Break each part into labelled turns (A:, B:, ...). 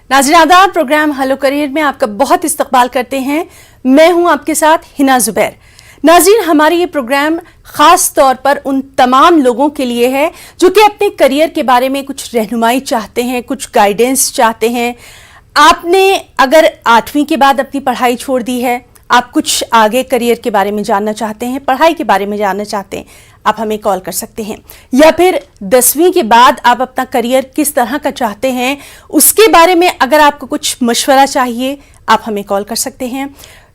A: नाज़रीन आदाब, programme hello career में आपका बहुत इस्तकबाल करते हैं। मैं हूं आपके साथ हिना जुबैर। नाज़रीन, हमारी ये प्रोग्राम ख़ास तौर पर उन तमाम लोगों के लिए है जो कि अपने करियर के बारे में कुछ रहनुमाई चाहते हैं, कुछ गाइडेंस चाहते हैं। आपने अगर 8वीं के बाद अपनी पढ़ाई छोड़ दी है, आप कुछ आगे करियर के बारे में जानना चाहते हैं, पढ़ाई के बारे में जानना चाहते हैं, आप हमें कॉल कर सकते हैं। या फिर 10वीं के बाद आप अपना करियर किस तरह का चाहते हैं, उसके बारे में अगर आपको कुछ मशवरा चाहिए, आप हमें कॉल कर सकते हैं।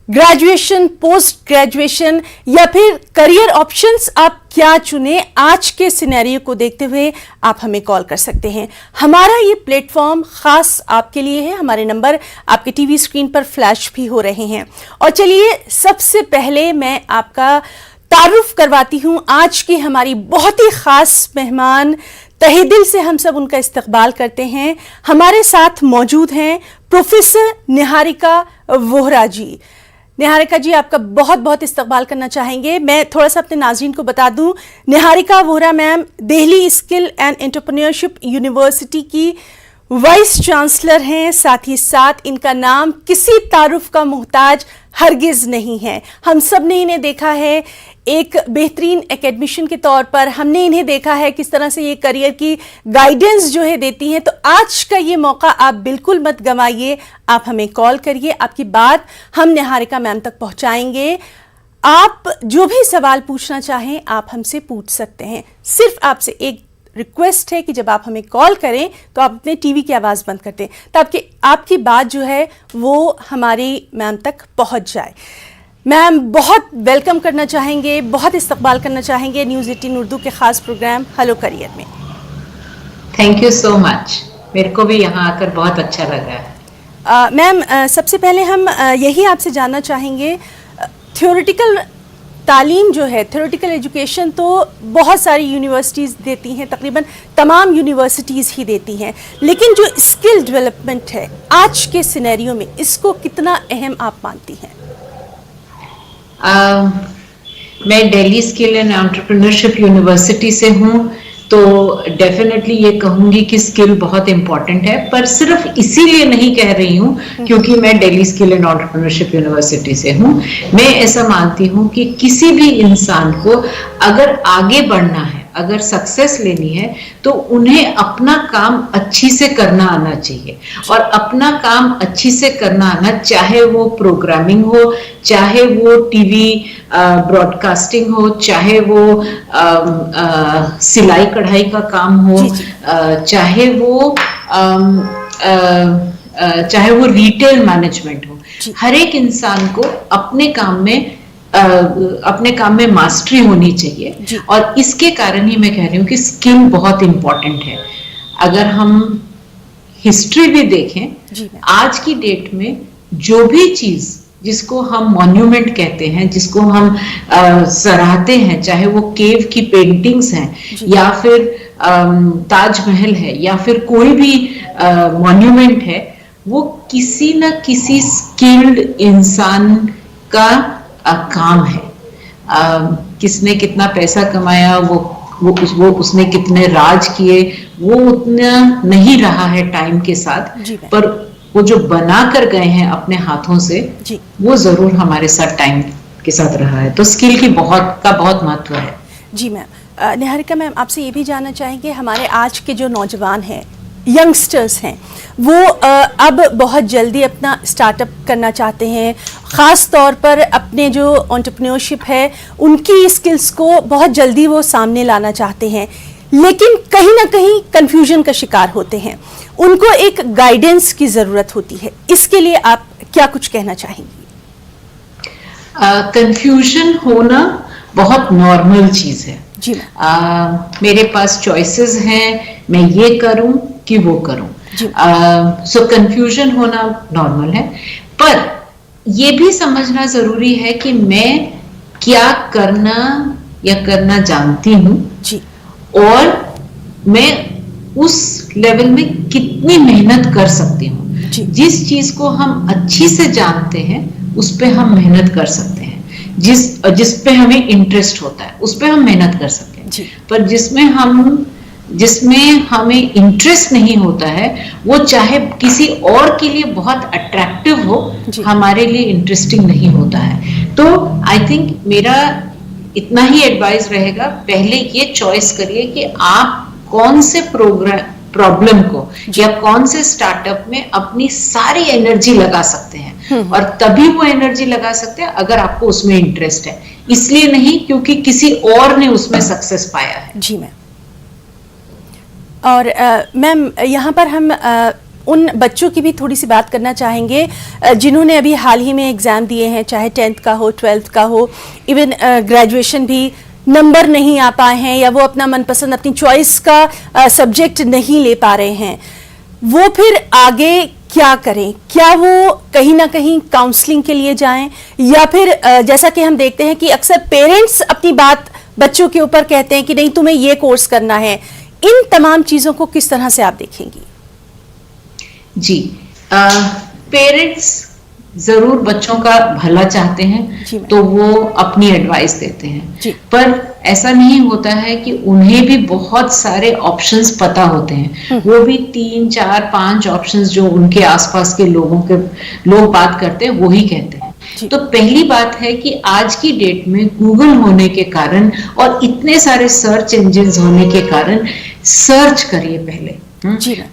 A: ग्रेजुएशन, पोस्ट ग्रेजुएशन या फिर करियर ऑप्शंस आप क्या चुने, आज के सिनेरियो को देखते हुए आप हमें कॉल कर सकते हैं। हमारा ये प्लेटफॉर्म खास आपके लिए है। हमारे नंबर आपके टीवी स्क्रीन पर फ्लैश भी हो रहे हैं। और चलिए, सबसे पहले मैं आपका तारुफ करवाती हूं आज की हमारी बहुत ही खास मेहमान। तहे दिल से हम सब उनका इस्तकबाल करते हैं। हमारे साथ मौजूद हैं प्रोफेसर निहारिका वोहरा जी। निहारिका जी, आपका बहुत बहुत इस्तकबाल करना चाहेंगे। मैं थोड़ा सा अपने नाज़रीन को बता दूं, Niharika Vohra ma'am Delhi skill and entrepreneurship university की वाइस चांसलर हैं। साथ ही साथ इनका नाम किसी तारुफ का मोहताज हरगिज नहीं है। हम सब ने इन्हें देखा है एक बेहतरीन एकेडमिशियन के तौर पर, हमने इन्हें देखा है किस तरह से ये करियर की गाइडेंस जो है देती हैं। तो आज का ये मौका आप बिल्कुल मत गंवाइए, आप हमें कॉल करिए, आपकी बात हम निहारिका मैम तक पहुंचाएंगे। आप जो भी सवाल पूछना चाहें आप हमसे पूछ सकते हैं। सिर्फ आपसे एक रिक्वेस्ट है कि जब आप हमें कॉल करें तो आप अपने टीवी की आवाज़ बंद कर दें, ताकि आपकी बात जो है वो हमारी मैम तक पहुंच जाए। मैम, बहुत वेलकम करना चाहेंगे, बहुत इस्तकबाल करना चाहेंगे न्यूज़ 18 उर्दू के ख़ास प्रोग्राम हेलो करियर में।
B: थैंक यू सो मच, मेरे को भी यहाँ आकर बहुत अच्छा लगा।
A: मैम, सबसे पहले हम यही आपसे जानना चाहेंगे, थ्योरेटिकल तालीम जो है, थ्योरेटिकल एजुकेशन तो बहुत सारी यूनिवर्सिटीज़ देती हैं, तकरीबन तमाम यूनिवर्सिटीज़ ही देती हैं, लेकिन जो स्किल डेवलपमेंट है आज के सिनेरियो में, इसको कितना अहम आप मानती हैं?
B: मैं Delhi skill and entrepreneurship university से हूँ, तो डेफिनेटली ये कहूँगी कि स्किल बहुत इम्पॉर्टेंट है, पर सिर्फ इसीलिए नहीं कह रही हूँ क्योंकि मैं Delhi skill and entrepreneurship university से हूँ। मैं ऐसा मानती हूँ कि किसी भी इंसान को अगर आगे बढ़ना है, अगर सक्सेस लेनी है, तो उन्हें अपना काम अच्छी से करना आना चाहिए। और अपना काम अच्छी से करना आना, चाहे वो प्रोग्रामिंग हो, चाहे वो टीवी ब्रॉडकास्टिंग हो, चाहे वो सिलाई कढ़ाई का काम हो, चाहे वो रिटेल मैनेजमेंट हो, हर एक इंसान को अपने काम में मास्टरी होनी चाहिए। और इसके कारण ही मैं कह रही हूँ कि स्किल बहुत इंपॉर्टेंट है। अगर हम हिस्ट्री भी देखें, आज की डेट में जो भी चीज जिसको हम मॉन्यूमेंट कहते हैं, जिसको हम सराहते हैं, चाहे वो केव की पेंटिंग्स हैं या फिर ताजमहल है या फिर कोई भी मॉन्यूमेंट है, वो किसी न किसी स्किल्ड इंसान का काम है। किसने कितना पैसा कमाया, वो उसने कितने राज किए, वो उतना नहीं रहा है टाइम के साथ, पर वो जो बना कर गए हैं अपने हाथों से, वो जरूर हमारे साथ टाइम के साथ रहा है। तो स्किल की बहुत महत्व है।
A: जी मैम। निहारिका मैम, आपसे ये भी जानना चाहेंगे, हमारे आज के जो नौजवान हैं, यंगस्टर्स हैं, वो अब बहुत जल्दी अपना स्टार्टअप करना चाहते हैं, ख़ास तौर पर अपने जो एंटरप्रेन्योरशिप है उनकी स्किल्स को बहुत जल्दी वो सामने लाना चाहते हैं, लेकिन कहीं ना कहीं कंफ्यूजन का शिकार होते हैं। उनको एक गाइडेंस की ज़रूरत होती है। इसके लिए आप क्या कुछ कहना चाहेंगी?
B: कंफ्यूजन होना बहुत नॉर्मल चीज़ है।
A: जी।
B: मेरे पास चॉइसेस हैं, मैं ये करूं कि वो करूं। सो कंफ्यूजन होना नॉर्मल है, पर ये भी समझना जरूरी है कि मैं क्या करना या करना जानती हूं
A: जी,
B: और मैं उस लेवल में कितनी मेहनत कर सकती हूँ। जिस चीज को हम अच्छी से जानते हैं उस पे हम मेहनत कर सकते हैं, जिस पे हमें इंटरेस्ट होता है उस पे हम मेहनत कर सकते हैं। पर जिसमें हम जिसमें हमें इंटरेस्ट नहीं होता है, वो चाहे किसी और के लिए बहुत अट्रैक्टिव हो, हमारे लिए इंटरेस्टिंग नहीं होता है। तो आई थिंक मेरा इतना ही एडवाइस रहेगा, पहले ये चॉइस करिए कि आप कौन से प्रॉब्लम को या कौन से स्टार्टअप में अपनी सारी एनर्जी लगा सकते हैं, और तभी वो एनर्जी लगा सकते हैं अगर आपको उसमें इंटरेस्ट है, इसलिए नहीं क्योंकि किसी और ने उसमें सक्सेस पाया है।
A: जी मैम। और मैम यहाँ पर हम उन बच्चों की भी थोड़ी सी बात करना चाहेंगे जिन्होंने अभी हाल ही में एग्ज़ाम दिए हैं, चाहे 10th का हो, 12th का हो, इवन ग्रेजुएशन भी, नंबर नहीं आ पाए हैं या वो अपना मनपसंद अपनी चॉइस का सब्जेक्ट नहीं ले पा रहे हैं, वो फिर आगे क्या करें? क्या वो कहीं ना कहीं काउंसलिंग के लिए जाएं, या फिर जैसा कि हम देखते हैं कि अक्सर पेरेंट्स अपनी बात बच्चों के ऊपर कहते हैं कि नहीं तुम्हें ये कोर्स करना है, इन तमाम चीज़ों को किस तरह से आप देखेंगी?
B: जी, पेरेंट्स जरूर बच्चों का भला चाहते हैं, तो वो अपनी एडवाइस देते हैं, पर ऐसा नहीं होता है कि उन्हें भी बहुत सारे ऑप्शंस पता होते हैं। वो भी 3, 4, 5 ऑप्शंस जो उनके आसपास के लोग बात करते हैं वो ही कहते हैं। तो पहली बात है कि आज की डेट में गूगल होने के कारण और इतने सारे सर्च इंजिन्स होने के कारण सर्च करिए पहले,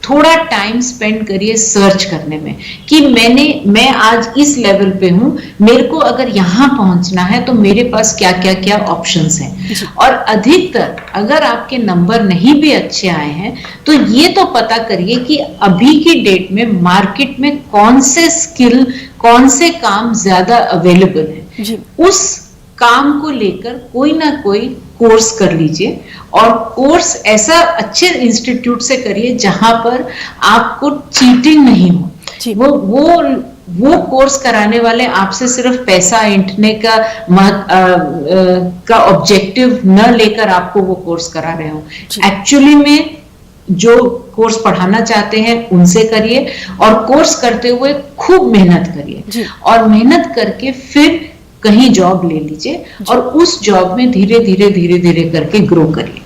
B: थोड़ा टाइम स्पेंड करिए सर्च करने में कि मैं आज इस लेवल पे हूं, मेरे को अगर यहां पहुंचना है तो मेरे पास क्या क्या क्या ऑप्शंस हैं। और अधिकतर अगर आपके नंबर नहीं भी अच्छे आए हैं तो ये तो पता करिए कि अभी की डेट में मार्केट में कौन से स्किल, कौन से काम ज्यादा अवेलेबल है, उस काम को लेकर कोई ना कोई कोर्स कर लीजिए, और कोर्स ऐसा अच्छे इंस्टीट्यूट से करिए जहां पर आपको चीटिंग नहीं हो। वो कोर्स कराने वाले आपसे सिर्फ पैसा ऐंठने का ऑब्जेक्टिव न लेकर आपको वो कोर्स करा रहे हो। एक्चुअली में जो कोर्स पढ़ाना चाहते हैं उनसे करिए, और कोर्स करते हुए खूब मेहनत करिए, और मेहनत करके फिर कहीं जॉब ले लीजिए और उस जॉब में धीरे धीरे करके ग्रो करिए।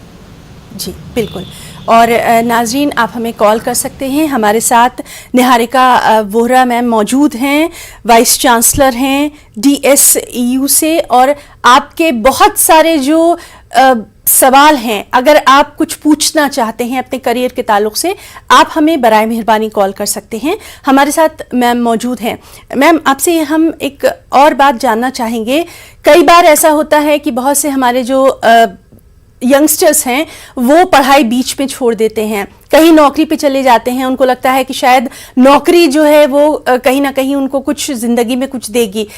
A: जी बिल्कुल। और नाज़रीन, आप हमें कॉल कर सकते हैं। हमारे साथ निहारिका वोहरा मैम मौजूद हैं, वाइस चांसलर हैं DSEU से, और आपके बहुत सारे जो सवाल हैं, अगर आप कुछ पूछना चाहते हैं अपने करियर के ताल्लुक से, आप हमें बराए मेहरबानी कॉल कर सकते हैं। हमारे साथ मैम मौजूद हैं। मैम, आपसे हम एक और बात जानना चाहेंगे। कई बार ऐसा होता है कि बहुत से हमारे जो यंगस्टर्स हैं वो पढ़ाई बीच में छोड़ देते हैं, कहीं नौकरी पे चले जाते हैं, उनको लगता है कि शायद नौकरी जो है वो कहीं ना कहीं उनको कुछ जिंदगी में कुछ देगी।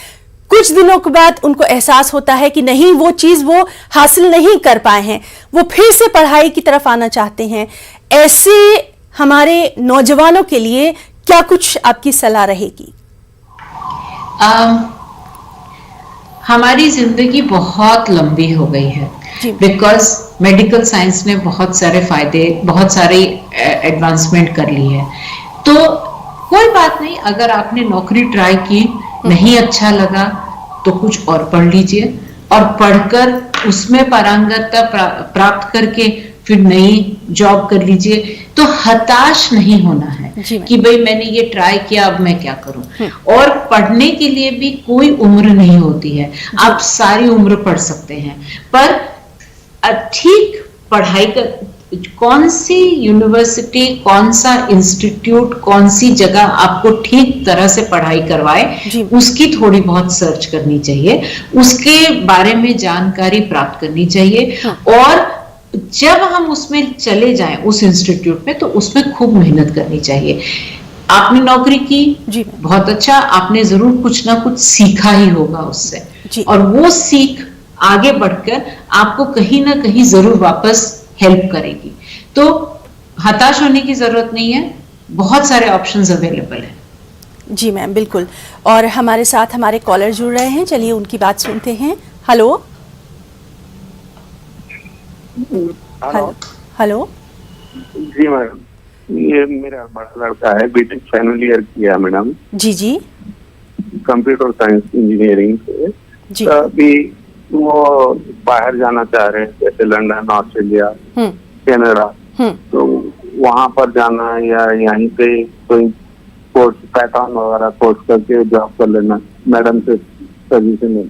A: कुछ दिनों के बाद उनको एहसास होता है कि नहीं, वो चीज़ वो हासिल नहीं कर पाए हैं, वो फिर से पढ़ाई की तरफ आना चाहते हैं। ऐसे हमारे नौजवानों के लिए क्या कुछ आपकी सलाह रहेगी?
B: हमारी जिंदगी बहुत लंबी हो गई है, बिकॉज मेडिकल साइंस ने बहुत सारे फायदे, बहुत सारी एडवांसमेंट कर ली है। तो कोई बात नहीं, अगर आपने नौकरी ट्राई की, नहीं अच्छा लगा, तो कुछ और पढ़ लीजिए, और पढ़कर उसमें पारंगतता प्राप्त करके फिर नई जॉब कर लीजिए। तो हताश नहीं होना है कि भाई मैंने ये ट्राई किया, अब मैं क्या करूं। और पढ़ने के लिए भी कोई उम्र नहीं होती है, आप सारी उम्र पढ़ सकते हैं, पर ठीक पढ़ाई का कौन सी यूनिवर्सिटी, कौन सा इंस्टीट्यूट, कौन सी जगह आपको ठीक तरह से पढ़ाई करवाए, उसकी थोड़ी बहुत सर्च करनी चाहिए, उसके बारे में जानकारी प्राप्त करनी चाहिए। और जब हम उसमें चले जाएं उस इंस्टीट्यूट में, तो उसमें खूब मेहनत करनी चाहिए। आपने नौकरी की, बहुत अच्छा, आपने जरूर कुछ ना कुछ सीखा ही होगा उससे, और वो सीख आगे बढ़कर आपको कहीं ना कहीं जरूर वापस हेल्प करेगी। तो हताश होने की जरूरत नहीं है, बहुत सारे ऑप्शंस अवेलेबल हैं।
A: जी मैम, बिल्कुल। और हमारे साथ हमारे कॉलर जुड़ रहे हैं, चलिए उनकी बात सुनते हैं। Hello hello.
C: जी मैडम, ये मेरा बड़ा लड़का है, बीटेक फाइनल ईयर किया मैडम।
A: जी
C: कंप्यूटर साइंस इंजीनियरिंग से। अभी वो बाहर जाना चाह रहे हैं, जैसे लंदन, ऑस्ट्रेलिया, कनाडा। तो वहाँ पर जाना या यहीं पे कोई कोर्स पैटर्न वगैरह कोर्स करके जॉब कर लेना, मैडम से सजेशन है।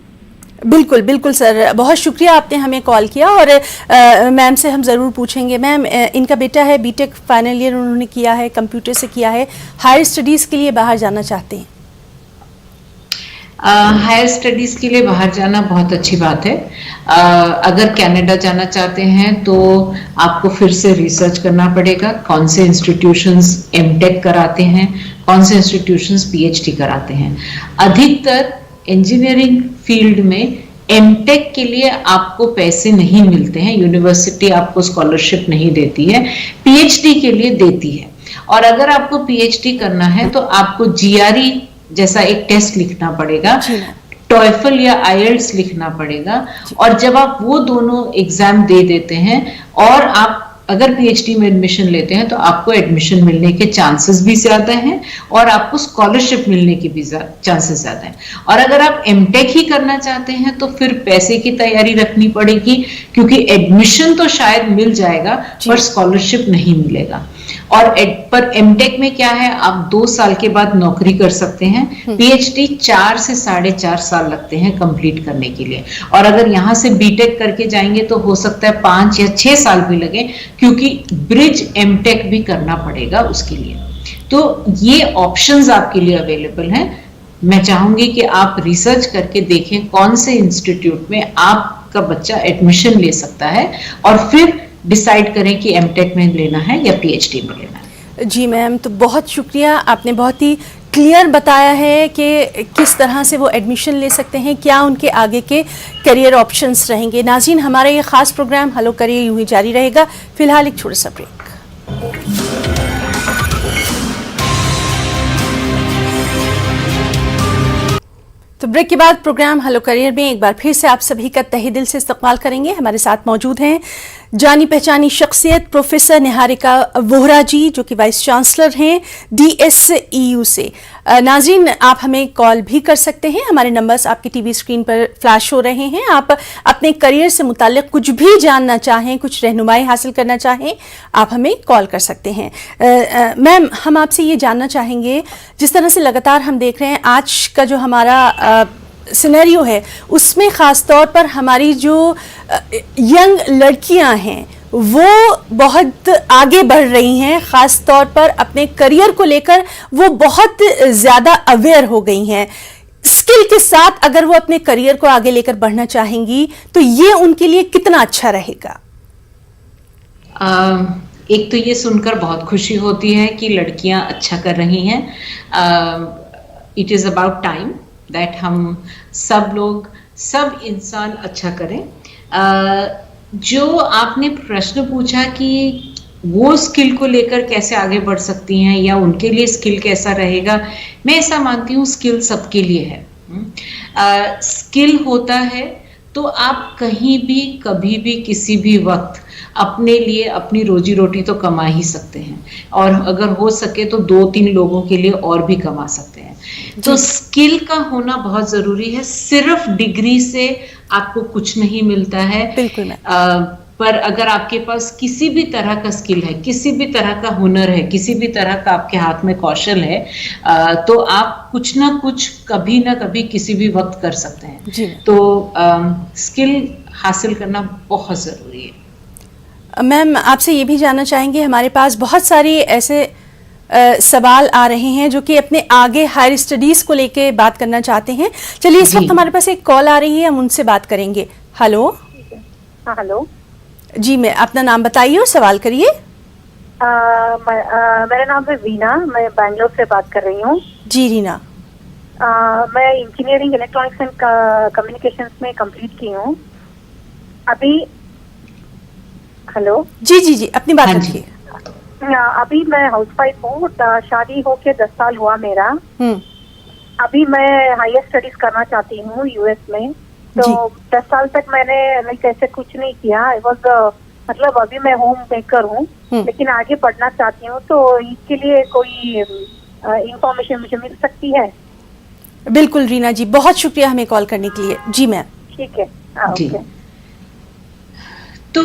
A: बिल्कुल बिल्कुल सर, बहुत शुक्रिया आपने हमें कॉल किया और मैम से हम ज़रूर पूछेंगे। मैम, इनका बेटा है बीटेक फाइनल ईयर उन्होंने किया है, कंप्यूटर से किया है, हायर स्टडीज़ के लिए बाहर जाना चाहते हैं।
B: हायर स्टडीज के लिए बाहर जाना बहुत अच्छी बात है। अगर कनाडा जाना चाहते हैं तो आपको फिर से रिसर्च करना पड़ेगा, कौन से इंस्टीट्यूशंस एमटेक कराते हैं, कौन से इंस्टीट्यूशंस पीएचडी कराते हैं। अधिकतर इंजीनियरिंग फील्ड में एमटेक के लिए आपको पैसे नहीं मिलते हैं, यूनिवर्सिटी आपको स्कॉलरशिप नहीं देती है, पीएचडी के लिए देती है। और अगर आपको पीएचडी करना है तो आपको जीआरई जैसा एक टेस्ट लिखना पड़ेगा, टॉयफल या आईएलटीएस लिखना पड़ेगा। और जब आप वो दोनों एग्जाम दे देते हैं और आप अगर पीएचडी में एडमिशन लेते हैं तो आपको एडमिशन मिलने के चांसेस भी ज्यादा हैं और आपको स्कॉलरशिप मिलने के भी चांसेस ज्यादा हैं। और अगर आप एमटेक ही करना चाहते हैं तो फिर पैसे की तैयारी रखनी पड़ेगी, क्योंकि एडमिशन तो शायद मिल जाएगा पर स्कॉलरशिप नहीं मिलेगा। और पर एमटेक में क्या है, आप 2 साल के बाद नौकरी कर सकते हैं, पीएचडी 4 से 4.5 साल लगते हैं कंप्लीट करने के लिए। और अगर यहाँ से बीटेक करके जाएंगे तो हो सकता है 5 या 6 साल भी लगे, क्योंकि ब्रिज एमटेक भी करना पड़ेगा उसके लिए। तो ये ऑप्शंस आपके लिए अवेलेबल हैं। मैं चाहूंगी कि आप रिसर्च करके देखें कौन से इंस्टीट्यूट में आपका बच्चा एडमिशन ले सकता है और फिर डिसाइड करें कि एमटेक में लेना है या पीएचडी में लेना है।
A: जी मैम, तो बहुत शुक्रिया, आपने बहुत ही क्लियर बताया है कि किस तरह से वो एडमिशन ले सकते हैं, क्या उनके आगे के करियर ऑप्शंस रहेंगे। नाज़रीन, हमारा ये खास प्रोग्राम हेलो करियर यूं ही जारी रहेगा। फिलहाल एक छोटा सा ब्रेक। तो ब्रेक के बाद प्रोग्राम हेलो करियर में एक बार फिर से आप सभी का तहे दिल से इस्तकबाल करेंगे। हमारे साथ मौजूद हैं जानी पहचानी शख्सियत प्रोफेसर निहारिका वोहरा जी, जो कि वाइस चांसलर हैं DSEU से। नाज़रीन, आप हमें कॉल भी कर सकते हैं, हमारे नंबर्स आपकी टीवी स्क्रीन पर फ्लैश हो रहे हैं। आप अपने करियर से मुताल्लिक कुछ भी जानना चाहें, कुछ रहनुमाई हासिल करना चाहें, आप हमें कॉल कर सकते हैं। मैम, हम आपसे ये जानना चाहेंगे, जिस तरह से लगातार हम देख रहे हैं आज का जो हमारा सिनेरियो है, उसमें ख़ास तौर पर हमारी जो यंग लड़कियां हैं वो बहुत आगे बढ़ रही हैं, ख़ास तौर पर अपने करियर को लेकर वो बहुत ज़्यादा अवेयर हो गई हैं। स्किल के साथ अगर वो अपने करियर को आगे लेकर बढ़ना चाहेंगी तो ये उनके लिए कितना अच्छा रहेगा?
B: एक तो ये सुनकर बहुत खुशी होती है कि लड़कियां अच्छा कर रही हैं। It is about time that हम सब लोग, सब इंसान अच्छा करें। जो आपने प्रश्न पूछा कि वो स्किल को लेकर कैसे आगे बढ़ सकती हैं या उनके लिए स्किल कैसा रहेगा, मैं ऐसा मानती हूँ स्किल सबके लिए है। स्किल होता है तो आप कहीं भी, कभी भी, किसी भी वक्त अपने लिए अपनी रोजी रोटी तो कमा ही सकते हैं, और अगर हो सके तो 2-3 लोगों के लिए और भी कमा सकते हैं। तो स्किल का होना बहुत जरूरी है। सिर्फ डिग्री से आपको कुछ नहीं मिलता है।
A: बिल्कुल।
B: पर अगर आपके पास किसी भी तरह का स्किल है, किसी भी तरह का हुनर है, किसी भी तरह का आपके हाथ में कौशल है, तो आप कुछ ना कुछ, कभी ना कभी, किसी भी वक्त कर सकते हैं
A: जी।
B: तो स्किल हासिल करना बहुत जरूरी है।
A: मैम, आपसे ये भी जानना चाहेंगे, हमारे पास बहुत सारे ऐसे सवाल आ रहे हैं जो कि अपने आगे हायर स्टडीज को लेके बात करना चाहते हैं। चलिए, इस वक्त हमारे पास एक कॉल आ रही है, हम उनसे बात करेंगे। हेलो।
D: हाँ, हेलो
A: जी, मैं अपना नाम बताइए और सवाल करिए।
D: मेरा नाम है वीना, मैं बैंगलोर से बात कर रही हूँ।
A: जी रीना।
D: मैं इंजीनियरिंग इलेक्ट्रॉनिक्स एंड कम्युनिकेशंस में कंप्लीट की हूँ अभी। हेलो।
A: जी जी जी, अपनी बात रखिए।
D: अभी मैं हाउसवाइफ हूँ, शादी होके 10 साल हुआ मेरा। अभी मैं हायर स्टडीज करना चाहती हूँ यूएस में। तो 10 साल तक मैंने ऐसे कुछ नहीं किया। आई वाज मतलब अभी मैं होम मेकर हूँ, लेकिन आगे बढ़ना चाहती हूँ, तो इसके लिए कोई इंफॉर्मेशन मुझे मिल सकती है?
A: बिल्कुल रीना जी, बहुत शुक्रिया हमें कॉल करने के लिए। जी मैम।
D: ठीक है। ओके।
B: तो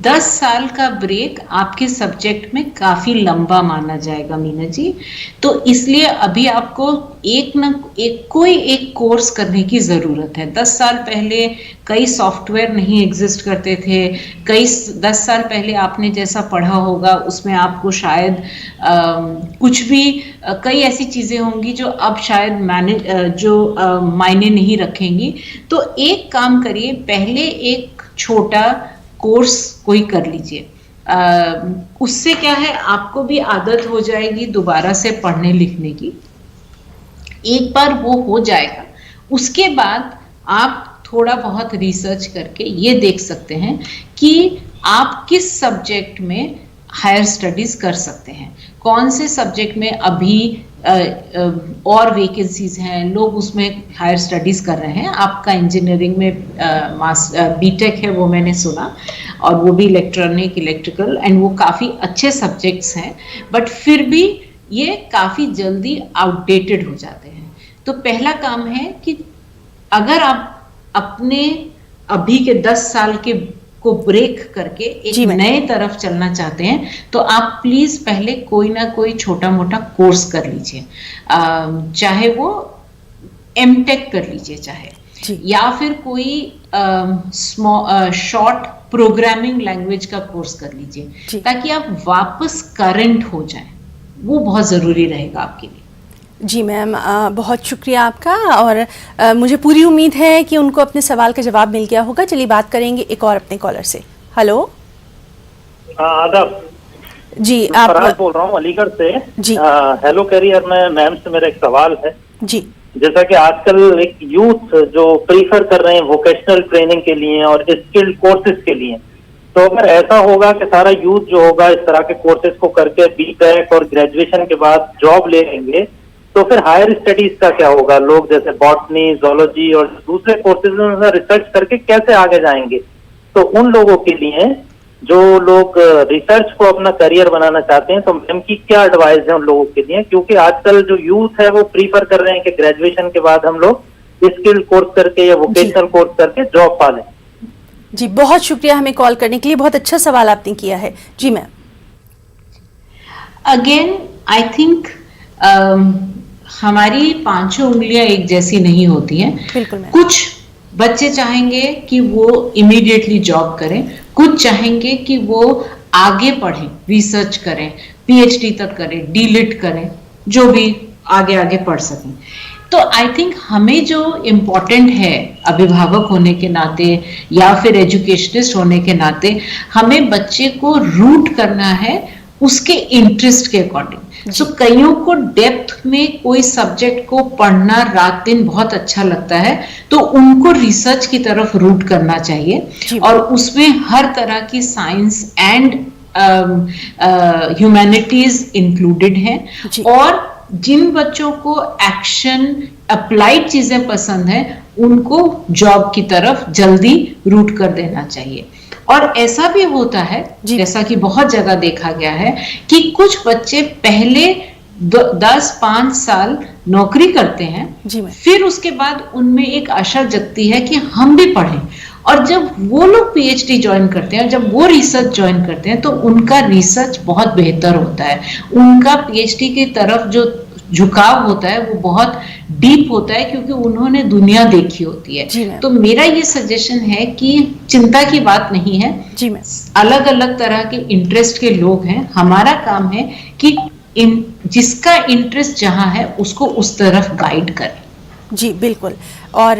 B: 10 साल का ब्रेक आपके सब्जेक्ट में काफी लंबा माना जाएगा मीना जी। तो इसलिए अभी आपको कोई एक कोर्स करने की जरूरत है। 10 साल पहले कई सॉफ्टवेयर नहीं एग्जिस्ट करते थे, 10 साल पहले आपने जैसा पढ़ा होगा उसमें आपको शायद कुछ भी कई ऐसी चीजें होंगी जो अब शायद मायने नहीं रखेंगी। तो एक काम करिए, पहले एक छोटा कोर्स कोई कर लीजिए। उससे क्या है, आपको भी आदत हो जाएगी दोबारा से पढ़ने लिखने की। एक बार वो हो जाएगा, उसके बाद आप थोड़ा बहुत रिसर्च करके ये देख सकते हैं कि आप किस सब्जेक्ट में हायर स्टडीज कर सकते हैं, कौन से सब्जेक्ट में अभी और वैकेंसीज हैं, लोग उसमें हायर स्टडीज कर रहे हैं। आपका इंजीनियरिंग में बीटेक है, वो मैंने सुना, और वो भी इलेक्ट्रॉनिक, इलेक्ट्रिकल, एंड वो काफ़ी अच्छे सब्जेक्ट्स हैं, बट फिर भी ये काफ़ी जल्दी आउटडेटेड हो जाते हैं। तो पहला काम है कि अगर आप अपने अभी के 10 साल के को ब्रेक करके एक नए तरफ चलना चाहते हैं, तो आप प्लीज पहले कोई ना कोई छोटा मोटा कोर्स कर लीजिए। चाहे वो एमटेक कर लीजिए, चाहे या फिर कोई शॉर्ट प्रोग्रामिंग लैंग्वेज का कोर्स कर लीजिए, ताकि आप वापस करंट हो जाएं। वो बहुत जरूरी रहेगा आपके लिए।
A: जी मैम, बहुत शुक्रिया आपका, और मुझे पूरी उम्मीद है कि उनको अपने सवाल का जवाब मिल गया होगा। चलिए बात करेंगे एक और अपने कॉलर से। हेलो।
E: आदाब
A: जी, आप
E: बोल रहा हूँ अलीगढ़ से।
A: जी।
E: हेलो कैरियर में मैम से मेरा एक सवाल है।
A: जी।
E: जैसा कि आजकल एक यूथ जो प्रीफर कर रहे हैं वोकेशनल ट्रेनिंग के लिए और स्किल्ड कोर्सेज के लिए, तो अगर ऐसा होगा कि सारा यूथ जो होगा इस तरह के कोर्सेज को करके बीटेक और ग्रेजुएशन के बाद जॉब ले लेंगे, तो फिर हायर स्टडीज का क्या होगा? लोग जैसे बॉटनी, जोलॉजी और दूसरे कोर्सेज में रिसर्च करके कैसे आगे जाएंगे? तो उन लोगों के लिए जो लोग रिसर्च को अपना करियर बनाना चाहते हैं, तो मैम की क्या एडवाइस है उन लोगों के लिए? क्योंकि आजकल जो यूथ है वो प्रीफर कर रहे हैं कि ग्रेजुएशन के बाद हम लोग स्किल कोर्स करके या वोकेशनल कोर्स करके जॉब पा लें।
A: जी, बहुत शुक्रिया हमें कॉल करने के लिए, बहुत अच्छा सवाल आपने किया है। जी मैम।
B: अगेन आई थिंक हमारी पांचों उंगलियां एक जैसी नहीं होती हैं।
A: बिल्कुल मैम।
B: कुछ बच्चे चाहेंगे कि वो इमीडिएटली जॉब करें, कुछ चाहेंगे कि वो आगे पढ़ें, रिसर्च करें, पीएचडी तक करें, डीलिट करें, जो भी आगे आगे पढ़ सकें। तो आई थिंक हमें जो इम्पोर्टेंट है अभिभावक होने के नाते या फिर एजुकेशनिस्ट होने के नाते, हमें बच्चे को रूट करना है उसके इंटरेस्ट के अकॉर्डिंग। सो कईयों को डेप्थ में कोई सब्जेक्ट को पढ़ना रात दिन बहुत अच्छा लगता है, तो उनको रिसर्च की तरफ रूट करना चाहिए, और उसमें हर तरह की साइंस एंड ह्यूमैनिटीज इंक्लूडेड हैं। और जिन बच्चों को एक्शन अप्लाइड चीजें पसंद हैं, उनको जॉब की तरफ जल्दी रूट कर देना चाहिए। और ऐसा भी होता है, जैसा कि बहुत जगह देखा गया है, कि कुछ बच्चे पहले 10-5 साल नौकरी करते हैं, फिर उसके बाद उनमें एक आशा जगती है कि हम भी पढ़ें, और जब वो लोग पीएचडी ज्वाइन करते हैं, जब वो रिसर्च ज्वाइन करते हैं, तो उनका रिसर्च बहुत बेहतर होता है, उनका पीएचडी की तरफ जो झुकाव होता है वो बहुत डीप होता है, क्योंकि उन्होंने दुनिया देखी होती है। तो मेरा ये सजेशन है कि चिंता की बात नहीं है, अलग अलग तरह के इंटरेस्ट के लोग हैं, हमारा काम है कि जिसका इंटरेस्ट जहां है उसको उस तरफ गाइड करें।
A: जी बिल्कुल, और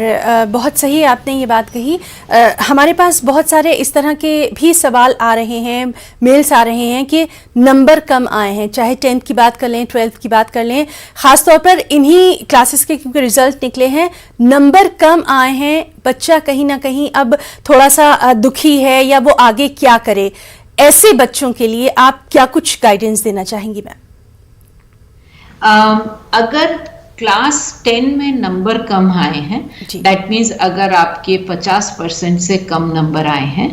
A: बहुत सही आपने ये बात कही। हमारे पास बहुत सारे इस तरह के भी सवाल आ रहे हैं, मेल्स आ रहे हैं कि नंबर कम आए हैं, चाहे 10th की बात कर लें, 12th की बात कर लें, ख़ासतौर पर इन्हीं क्लासेस के क्योंकि रिजल्ट निकले हैं, नंबर कम आए हैं, बच्चा कहीं ना कहीं अब थोड़ा सा दुखी है, या वो आगे क्या करे। ऐसे बच्चों के लिए आप क्या कुछ गाइडेंस देना चाहेंगी मैम?
B: अगर क्लास 10 में नंबर कम आए हैं, दैट मीन्स अगर आपके 50% से कम नंबर आए हैं,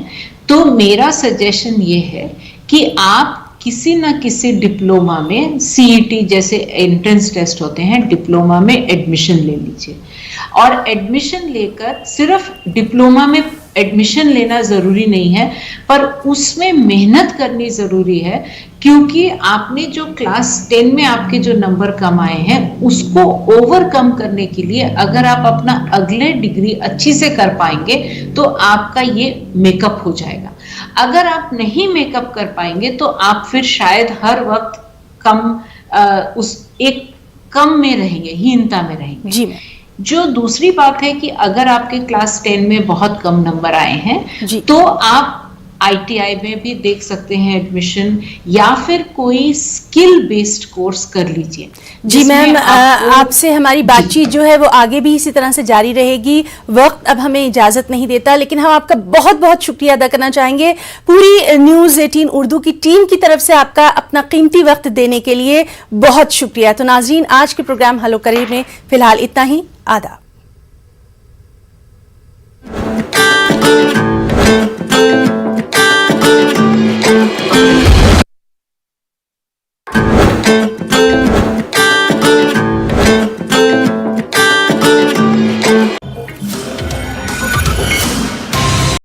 B: तो मेरा सजेशन ये है कि आप किसी ना किसी डिप्लोमा में, सीईटी जैसे एंट्रेंस टेस्ट होते हैं, डिप्लोमा में एडमिशन ले लीजिए। और एडमिशन लेकर सिर्फ डिप्लोमा में एडमिशन लेना जरूरी नहीं है, पर उसमें मेहनत करनी जरूरी है, क्योंकि आपने जो क्लास 10 में आपके जो नंबर कम आए हैं उसको ओवरकम करने के लिए अगर आप अपना अगले डिग्री अच्छी से कर पाएंगे तो आपका ये मेकअप हो जाएगा। अगर आप नहीं मेकअप कर पाएंगे तो आप फिर शायद हर वक्त कम में रहेंगे, हीनता में रहेंगे।
A: जी मैम।
B: जो दूसरी बात है कि अगर आपके क्लास 10 में बहुत कम नंबर आए हैं तो आप ITI में भी देख सकते हैं एडमिशन, या फिर कोई स्किल बेस्ड कोर्स कर लीजिए।
A: जी मैम, आपसे हमारी बातचीत जो है वो आगे भी इसी तरह से जारी रहेगी। वक्त अब हमें इजाजत नहीं देता, लेकिन हम आपका बहुत बहुत शुक्रिया अदा करना चाहेंगे पूरी न्यूज़ 18 उर्दू की टीम की तरफ से। आपका अपना कीमती वक्त देने के लिए बहुत शुक्रिया। तो नाज़रीन, आज के प्रोग्राम हेलो करियर में फिलहाल इतना ही। आदाब।